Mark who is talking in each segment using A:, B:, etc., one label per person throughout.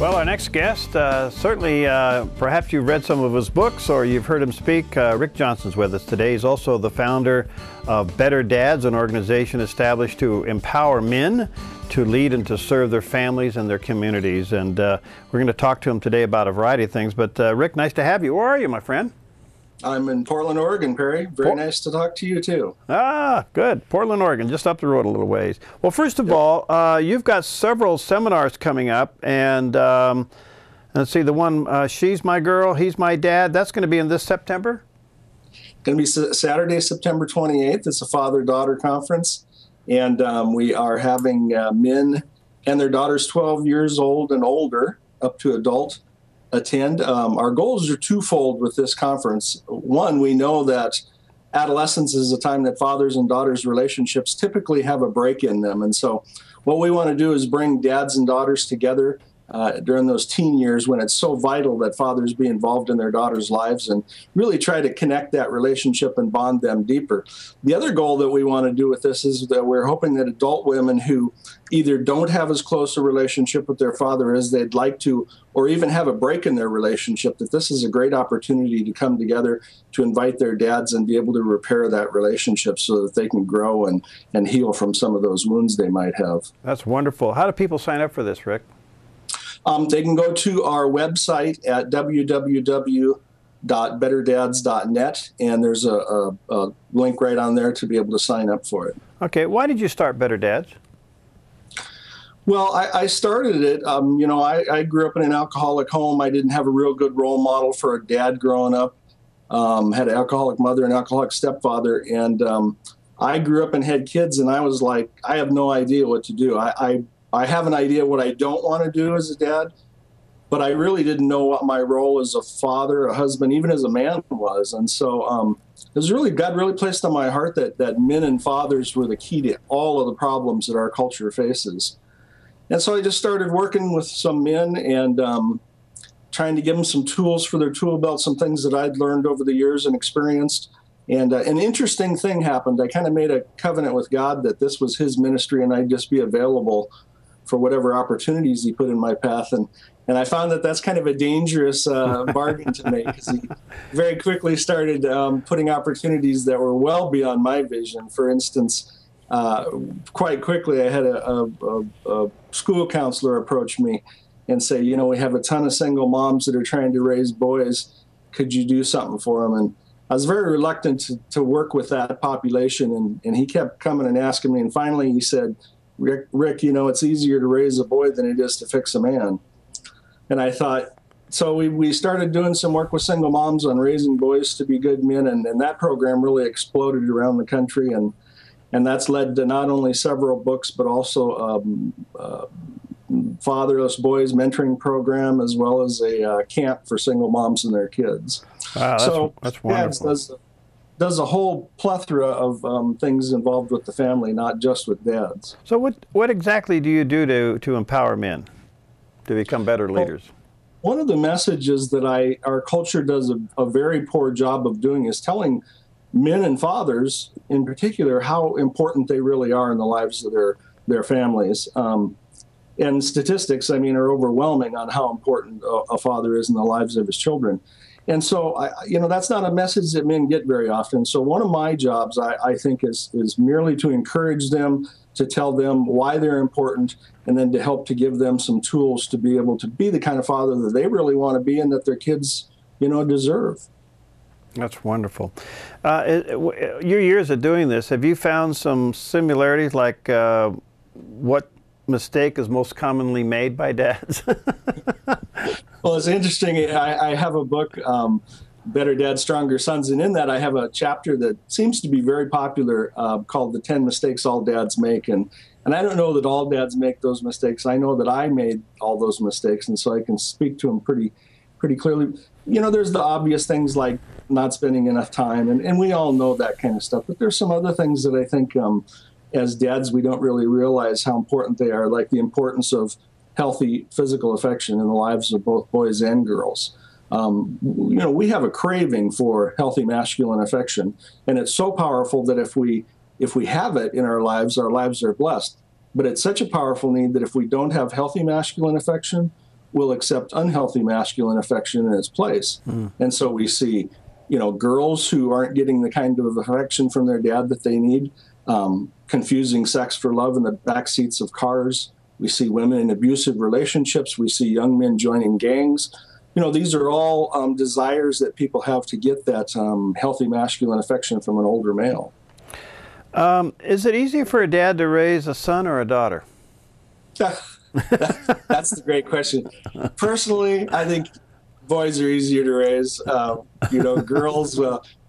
A: Well, our next guest, certainly perhaps you've read some of his books or you've heard him speak. Rick Johnson's with us today. He's also the founder of Better Dads, an organization established to empower men to lead and to serve their families and their communities. And we're going to talk to him today about a variety of things. But Rick, nice to have you. Where are you, my friend?
B: I'm in Portland, Oregon, Perry. Very nice to talk to you, too.
A: Ah, good. Portland, Oregon, just up the road a little ways. Well, first of all, you've got several seminars coming up, and let's see, the one, She's My Girl, He's My Dad, that's going to be in this September?
B: Going to be Saturday, September 28th. It's a father-daughter conference, and we are having men and their daughters 12 years old and older, up to adult, attend. Our goals are twofold with this conference. One, we know that adolescence is a time that fathers and daughters relationships typically have a break in them. And so what we want to do is bring dads and daughters together during those teen years when it's so vital that fathers be involved in their daughters' lives and really try to connect that relationship and bond them deeper. The other goal that we want to do with this is that we're hoping that adult women who either don't have as close a relationship with their father as they'd like to, or even have a break in their relationship, that this is a great opportunity to come together to invite their dads and be able to repair that relationship so that they can grow and heal from some of those wounds they might have.
A: That's wonderful. How do people sign up for this, Rick?
B: They can go to our website at www.betterdads.net, and there's a link right on there to be able to sign up for it.
A: Okay, why did you start Better Dads?
B: Well, I started it, you know, I grew up in an alcoholic home. I didn't have a real good role model for a dad growing up. Had an alcoholic mother and alcoholic stepfather, and I grew up and had kids, and I was like, I have no idea what to do. I have an idea what I don't want to do as a dad, but I really didn't know what my role as a father, a husband, even as a man was. And so it was really, God really placed on my heart that men and fathers were the key to all of the problems that our culture faces. And so I just started working with some men and trying to give them some tools for their tool belt, some things that I'd learned over the years and experienced. And an interesting thing happened. I kind of made a covenant with God that this was his ministry and I'd just be available for whatever opportunities he put in my path. And I found that that's kind of a dangerous bargain to make, because he very quickly started putting opportunities that were well beyond my vision. For instance, quite quickly, I had a school counselor approach me and say, you know, we have a ton of single moms that are trying to raise boys. Could you do something for them? And I was very reluctant to work with that population. And he kept coming and asking me. And finally, he said, Rick, you know, it's easier to raise a boy than it is to fix a man. And I thought, so we started doing some work with single moms on raising boys to be good men. And that program really exploded around the country. And that's led to not only several books, but also Fatherless Boys mentoring program, as well as a camp for single moms and their kids.
A: Wow, that's wonderful.
B: Does a whole plethora of things involved with the family, not just with dads.
A: So what exactly do you do to empower men to become better leaders?
B: Well, one of the messages that our culture does a very poor job of doing is telling men and fathers in particular how important they really are in the lives of their families. And statistics, I mean, are overwhelming on how important a father is in the lives of his children. And so, you know, that's not a message that men get very often. So one of my jobs, I think, is merely to encourage them, to tell them why they're important, and then to help to give them some tools to be able to be the kind of father that they really want to be and that their kids, you know, deserve.
A: That's wonderful. Your years of doing this, have you found some similarities, like what mistake is most commonly made by dads?
B: Well, it's interesting. I have a book, Better Dads, Stronger Sons, and in that I have a chapter that seems to be very popular called The 10 Mistakes All Dads Make. And I don't know that all dads make those mistakes. I know that I made all those mistakes, and so I can speak to them pretty clearly. You know, there's the obvious things like not spending enough time, and we all know that kind of stuff. But there's some other things that I think as dads we don't really realize how important they are, like the importance of healthy physical affection in the lives of both boys and girls. You know, we have a craving for healthy masculine affection, and it's so powerful that if we have it in our lives are blessed. But it's such a powerful need that if we don't have healthy masculine affection, will accept unhealthy masculine affection in its place. And so we see, girls who aren't getting the kind of affection from their dad that they need, confusing sex for love in the back seats of cars. We see women in abusive relationships. We see young men joining gangs. These are all desires that people have to get that healthy masculine affection from an older male.
A: Is it easier for a dad to raise a son or a daughter?
B: That's the great question. Personally, I think boys are easier to raise. Girls,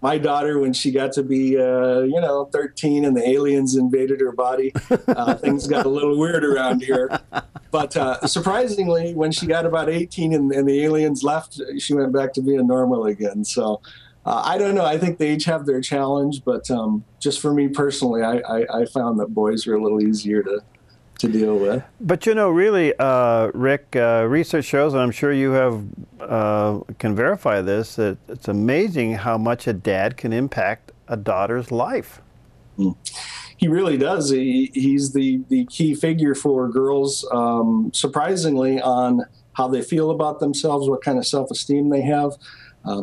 B: my daughter, when she got to be, 13 and the aliens invaded her body, things got a little weird around here. But surprisingly, when she got about 18 and the aliens left, she went back to being normal again. So I don't know. I think they each have their challenge. But just for me personally, I found that boys were a little easier to deal with.
A: But really, Rick, research shows, and I'm sure you can verify this, that it's amazing how much a dad can impact a daughter's life.
B: He really does. He's the key figure for girls, surprisingly, on how they feel about themselves, what kind of self-esteem they have.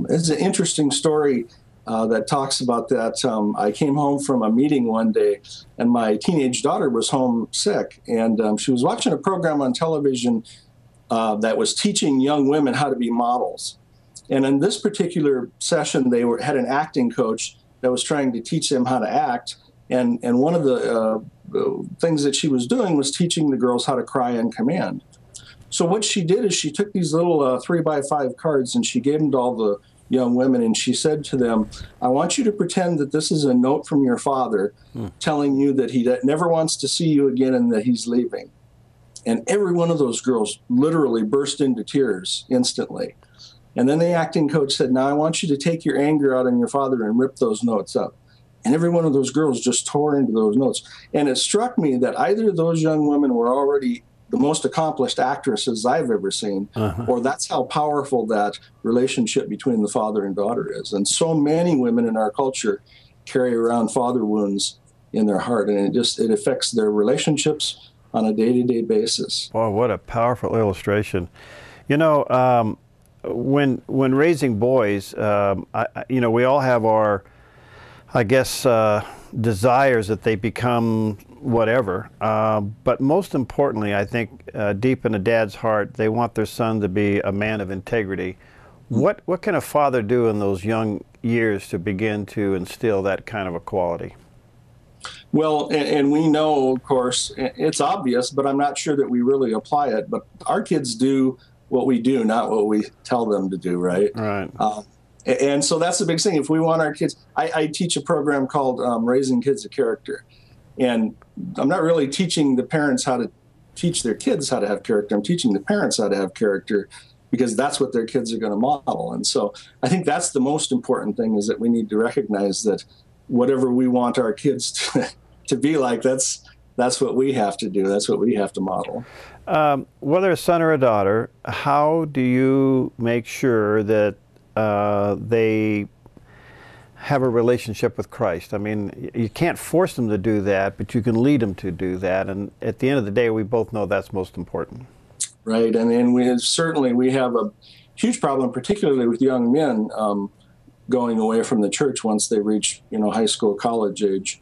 B: It's an interesting story that talks about that. I came home from a meeting one day, and my teenage daughter was home sick, and she was watching a program on television that was teaching young women how to be models. And in this particular session, they had an acting coach that was trying to teach them how to act, and one of the things that she was doing was teaching the girls how to cry on command. So what she did is she took these little 3x5 cards, and she gave them to all the young women, and she said to them, I want you to pretend that this is a note from your father telling you that he never wants to see you again and that he's leaving. And every one of those girls literally burst into tears instantly. And then the acting coach said, now I want you to take your anger out on your father and rip those notes up. And every one of those girls just tore into those notes. And it struck me that either of those young women were already the most accomplished actresses I've ever seen, or that's how powerful that relationship between the father and daughter is. And so many women in our culture carry around father wounds in their heart, and it affects their relationships on a day-to-day basis.
A: Boy, what a powerful illustration. When raising boys, we all have our, desires that they become whatever. But most importantly, I think deep in a dad's heart, they want their son to be a man of integrity. What can a father do in those young years to begin to instill that kind of a quality?
B: Well, and we know, of course, it's obvious, but I'm not sure that we really apply it. But our kids do what we do, not what we tell them to do, right?
A: Right.
B: And so that's the big thing. If we want our kids, I teach a program called Raising Kids of Character. And I'm not really teaching the parents how to teach their kids how to have character. I'm teaching the parents how to have character, because that's what their kids are going to model. And so I think that's the most important thing, is that we need to recognize that whatever we want our kids to be like, that's what we have to do. That's what we have to model.
A: Whether a son or a daughter, how do you make sure that they have a relationship with Christ? I mean, you can't force them to do that, but you can lead them to do that. And at the end of the day, we both know that's most important.
B: Right. And we have a huge problem, particularly with young men going away from the church once they reach, high school, college age.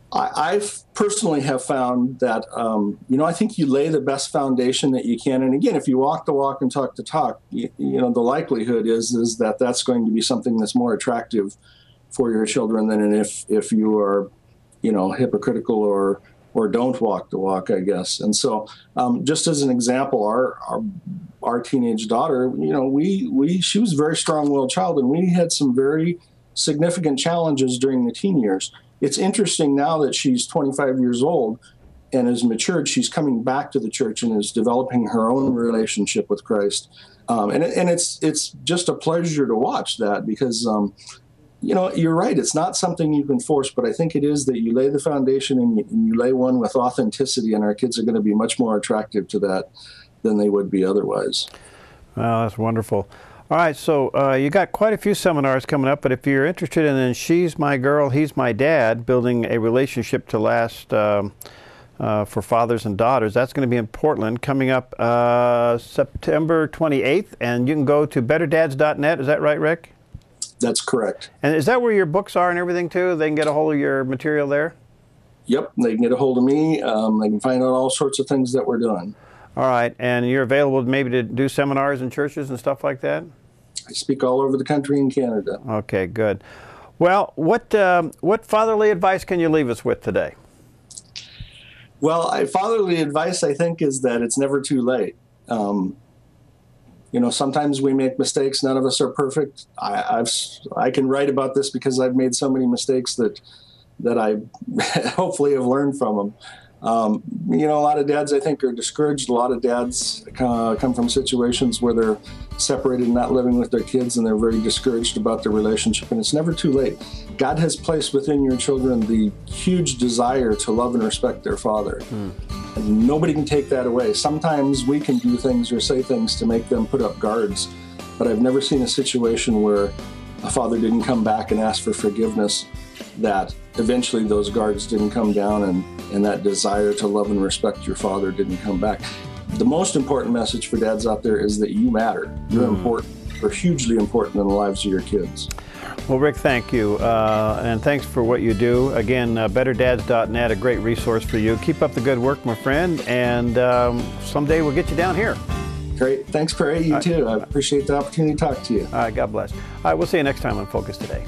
B: I personally have found that, I think you lay the best foundation that you can. And again, if you walk the walk and talk the talk, the likelihood is that that's going to be something that's more attractive for your children than if you are, hypocritical or don't walk the walk, I guess. And so just as an example, our teenage daughter, she was a very strong-willed child, and we had some very significant challenges during the teen years. It's interesting now that she's 25 years old and has matured, she's coming back to the church and is developing her own relationship with Christ. And it's just a pleasure to watch that, because, you're right. It's not something you can force, but I think it is that you lay the foundation and you lay one with authenticity, and our kids are going to be much more attractive to that than they would be otherwise.
A: Well, that's wonderful. All right, so you got quite a few seminars coming up, but if you're interested in She's My Girl, He's My Dad, building a relationship to last for fathers and daughters. That's going to be in Portland coming up September 28th, and you can go to betterdads.net. Is that right, Rick?
B: That's correct.
A: And is that where your books are and everything too? They can get a hold of your material there?
B: Yep, they can get a hold of me. They can find out all sorts of things that we're doing.
A: All right, and you're available maybe to do seminars in churches and stuff like that?
B: I speak all over the country and Canada.
A: Okay, good. Well, what fatherly advice can you leave us with today?
B: Well, fatherly advice, I think, is that it's never too late. You know, sometimes we make mistakes. None of us are perfect. I can write about this because I've made so many mistakes that I hopefully have learned from them. You know, a lot of dads, I think, are discouraged. A lot of dads come from situations where they're separated and not living with their kids, and they're very discouraged about their relationship. And it's never too late. God has placed within your children the huge desire to love and respect their father. And nobody can take that away. Sometimes we can do things or say things to make them put up guards, but I've never seen a situation where a father didn't come back and ask for forgiveness, that eventually those guards didn't come down, and that desire to love and respect your father didn't come back. The most important message for dads out there is that you matter. You're important. You're hugely important in the lives of your kids.
A: Well, Rick, thank you, and thanks for what you do. Again, betterdads.net, a great resource for you. Keep up the good work, my friend, and someday we'll get you down here.
B: Great. Thanks, Perry. You too. I appreciate the opportunity to talk to you.
A: All right, God bless. All right, we'll see you next time on Focus Today.